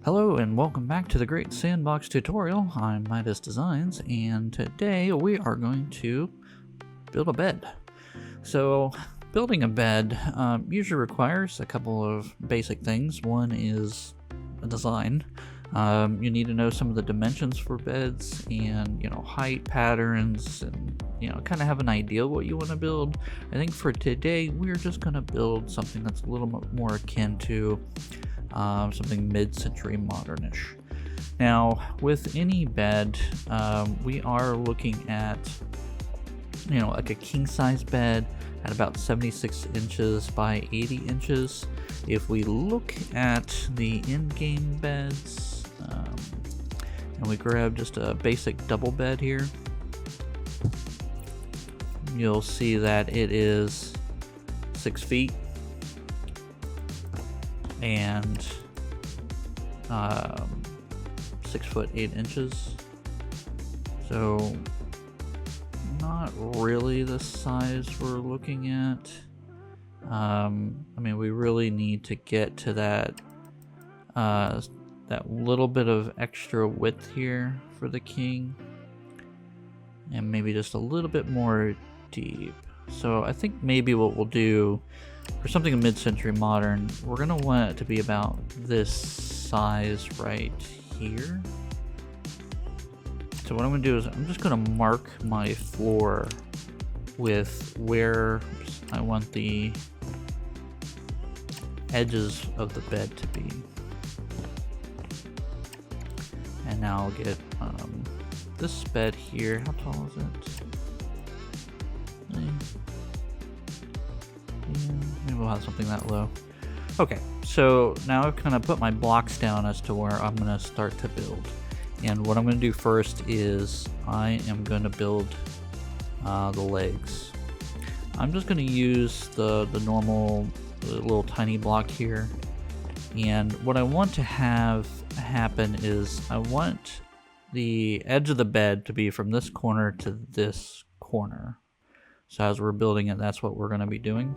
Hello and welcome back to the Great Sandbox tutorial. I'm Midas Designs, and today we are going to build a bed. So building a bed usually requires a couple of basic things. One is a design. You need to know some of the dimensions for beds and height patterns, and kind of have an idea what you want to build. I think for today we're just going to build something that's a little more akin to something mid-century modernish. Now with any bed, we are looking at like a king size bed at about 76 inches by 80 inches. If we look at the in-game beds, and we grab just a basic double bed here, you'll see that it is 6 feet and 6 foot 8 inches. So not really the size we're looking at. I mean, we really need to get to that that little bit of extra width here for the king, and maybe just a little bit more deep. So I think maybe what we'll do for something mid-century modern, we're gonna want it to be about this size right here. So what I'm gonna do is I'm just gonna mark my floor with where I want the edges of the bed to be. And now I'll get this bed here. How tall is it? Maybe we'll have something that low. Okay, so now I've kind of put my blocks down as to where I'm going to start to build. And what I'm going to do first is I am going to build the legs. I'm just going to use the normal little tiny block here. And what I want to have happen is I want the edge of the bed to be from this corner to this corner. So as we're building it, that's what we're going to be doing.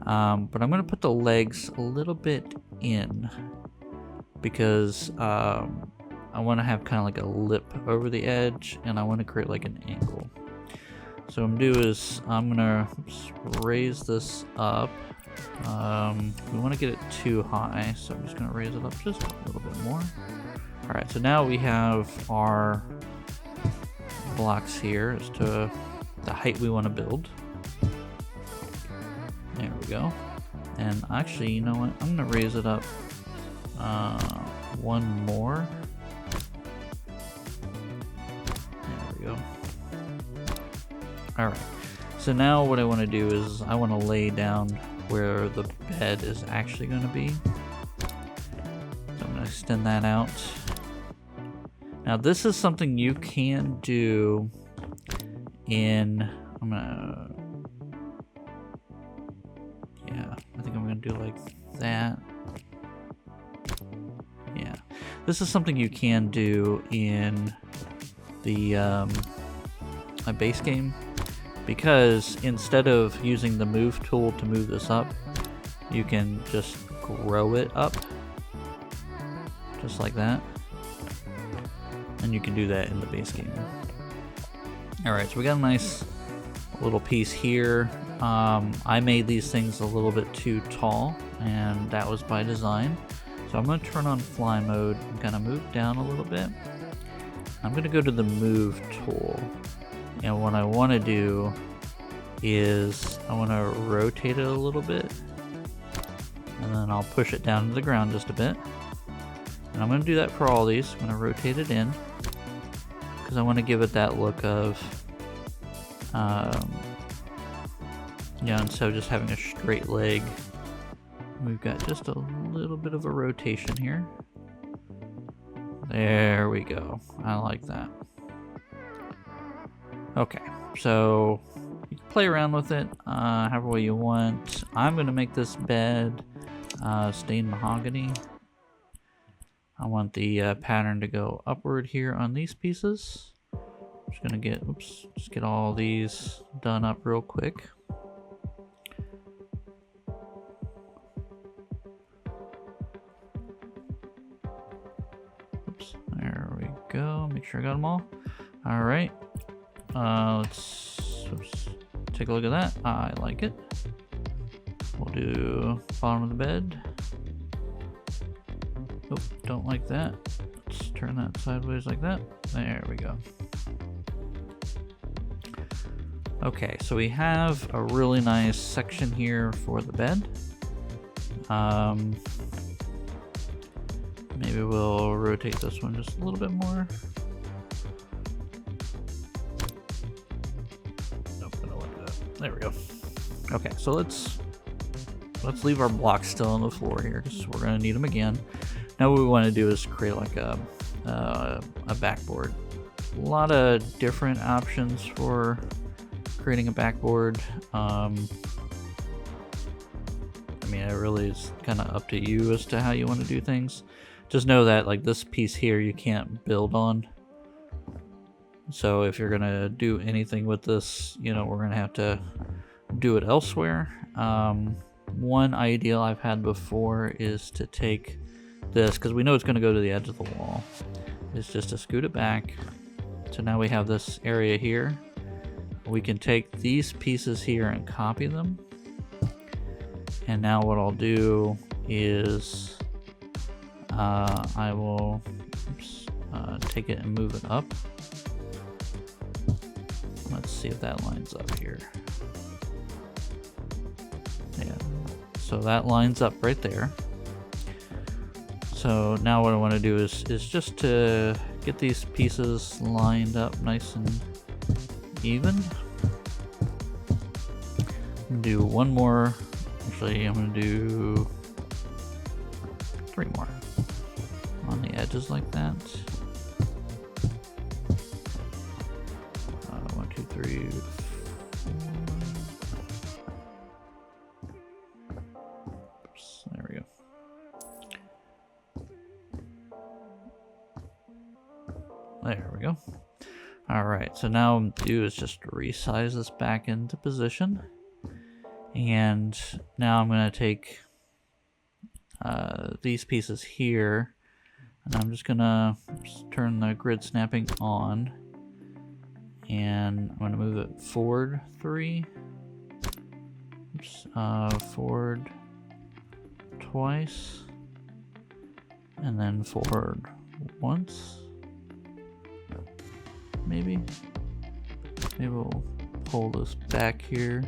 But I'm going to put the legs a little bit in because I want to have kind of like a lip over the edge, and I want to create like an angle. So what I'm going to do is I'm going to raise this up. We want to get it too high, so I'm just going to raise it up just a little bit more. Alright, so now we have our blocks here as to the height we want to build. There we go. And actually, you know what? I'm going to raise it up one more. There we go. Alright, so now what I want to do is I want to lay down where the bed is actually going to be. So I'm going to extend that out. Now this is something you can do in, I think I'm gonna do like that. Yeah, this is something you can do in the a base game, because instead of using the move tool to move this up, you can just grow it up just like that, and you can do that in the base game. Alright, so we got a nice little piece here. I made these things a little bit too tall, and that was by design. So I'm going to turn on fly mode and kind of move down a little bit. I'm going to go to the move tool, and what I want to do is I want to rotate it a little bit, and then I'll push it down to the ground just a bit. And I'm going to do that for all these. I'm going to rotate it in because I want to give it that look of instead of just having a straight leg, we've got just a little bit of a rotation here. There we go. I like that. Okay, so you can play around with it however way you want. I'm going to make this bed stained mahogany. I want the pattern to go upward here on these pieces. I'm just going to just get all these done up real quick. There we go. Make sure I got them all. All right. Let's take a look at that. I like it. We'll do bottom of the bed. Oh, don't like that. Let's turn that sideways like that. There we go. Okay, so we have a really nice section here for the bed. Maybe we'll rotate this one just a little bit more. Nope, I don't want that. There we go. Okay, so let's leave our blocks still on the floor here because we're gonna need them again. Now what we want to do is create like a backboard. A lot of different options for creating a backboard. I mean, it really is kind of up to you as to how you want to do things. Just know that like this piece here you can't build on. So if you're gonna do anything with this, you know, we're gonna have to do it elsewhere. One ideal I've had before is to take this, because we know it's going to go to the edge of the wall, is just to scoot it back. So now we have this area here. We can take these pieces here and copy them. And now what I'll do is I will take it and move it up. Let's see if that lines up here. Yeah, so that lines up right there. So now what I want to do is just to get these pieces lined up nice and even. I'm gonna do one more. Actually, I'm gonna do 3 more on the edges like that. 1, 2, 3, 4. Oops, there we go. There we go. Alright, so now what I'm gonna do is just resize this back into position. And now I'm going to take these pieces here, and I'm just going to turn the grid snapping on. And I'm going to move it forward 3. Oops, forward twice. And then forward once. Maybe we'll pull this back here.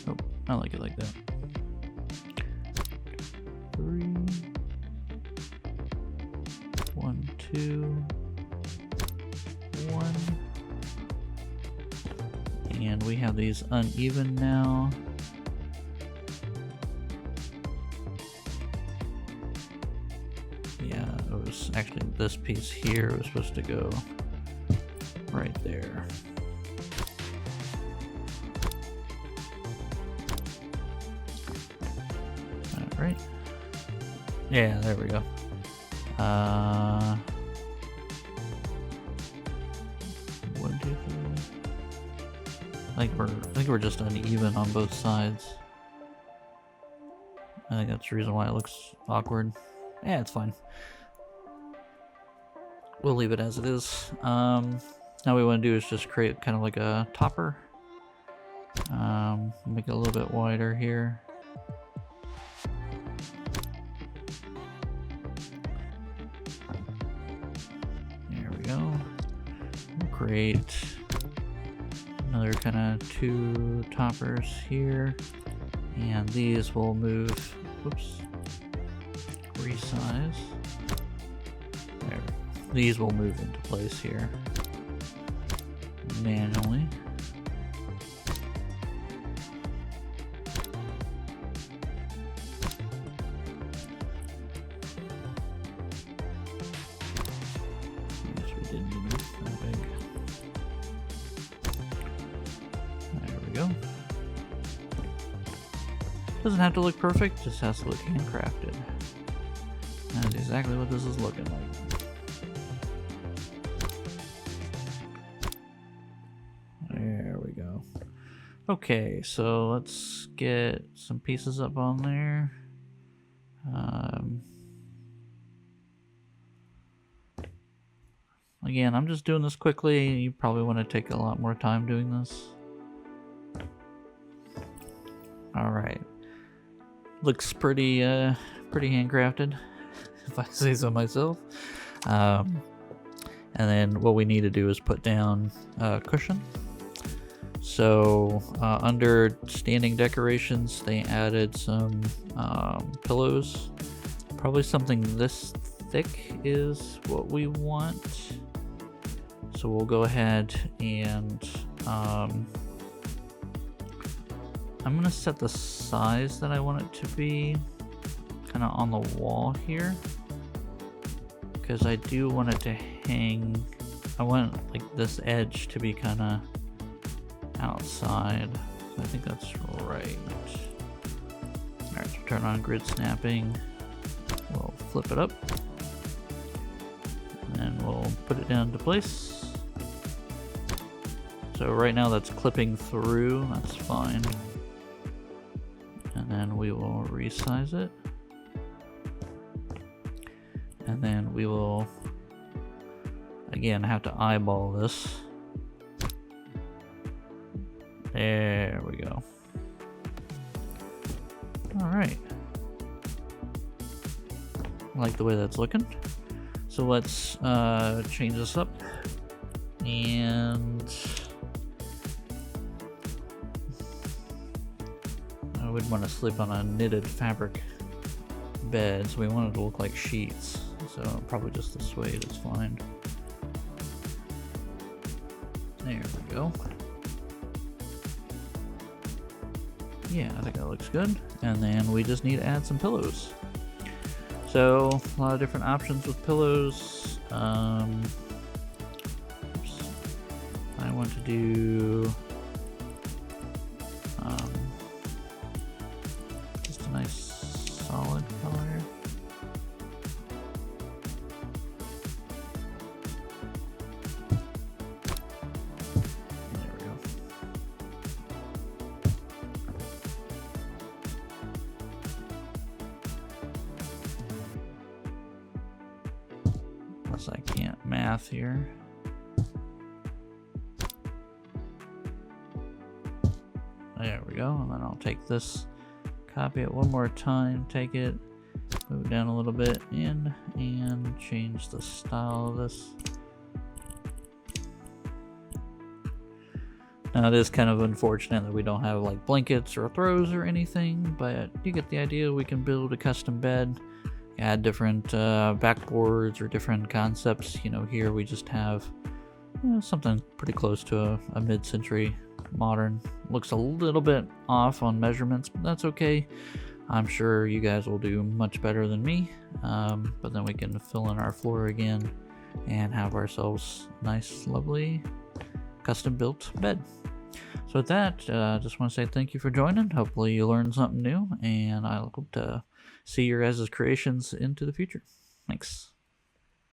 Oh, I like it like that. 3. 1, 2. 1. And we have these uneven now. Yeah, it was actually this piece here was supposed to go right there. Right? Yeah, there we go. One, two, three. I think we're just uneven on both sides. I think that's the reason why it looks awkward. Yeah, it's fine. We'll leave it as it is. Now what we want to do is just create kind of like a topper. Make it a little bit wider here. Create another kind of 2 toppers here, and these will move. Whoops, resize. There, these will move into place here manually. Doesn't have to look perfect, just has to look handcrafted. That is exactly what this is looking like. There we go. Okay, so let's get some pieces up on there. again, I'm just doing this quickly. You probably want to take a lot more time doing this. All right, looks pretty handcrafted, if I say so myself. And then what we need to do is put down a cushion. So under standing decorations, they added some pillows. Probably something this thick is what we want. So we'll go ahead and I'm gonna set the size that I want it to be kind of on the wall here, because I do want it to hang. I want like this edge to be kind of outside. I think that's right. Alright, so turn on grid snapping. We'll flip it up. And then we'll put it down to place. So right now that's clipping through, that's fine. And then we will resize it. And then we will, again, have to eyeball this. There we go. Alright. I like the way that's looking. So let's change this up. And I would want to sleep on a knitted fabric bed, so we want it to look like sheets. So probably just the suede is fine. There we go. Yeah, I think that looks good. And then we just need to add some pillows. So a lot of different options with pillows. Oops. I want to do just a nice solid color. I can't math here. There we go. And then I'll take this, copy it one more time, take it, move it down a little bit in, and change the style of this. Now it is kind of unfortunate that we don't have like blankets or throws or anything, but you get the idea. We can build a custom bed, add different backboards or different concepts. You know, here we just have, you know, something pretty close to a mid-century modern. Looks a little bit off on measurements, but that's okay. I'm sure you guys will do much better than me. But then we can fill in our floor again and have ourselves a nice, lovely, custom-built bed. So with that, just want to say thank you for joining. Hopefully you learned something new, and I hope to see your guys' creations into the future. Thanks.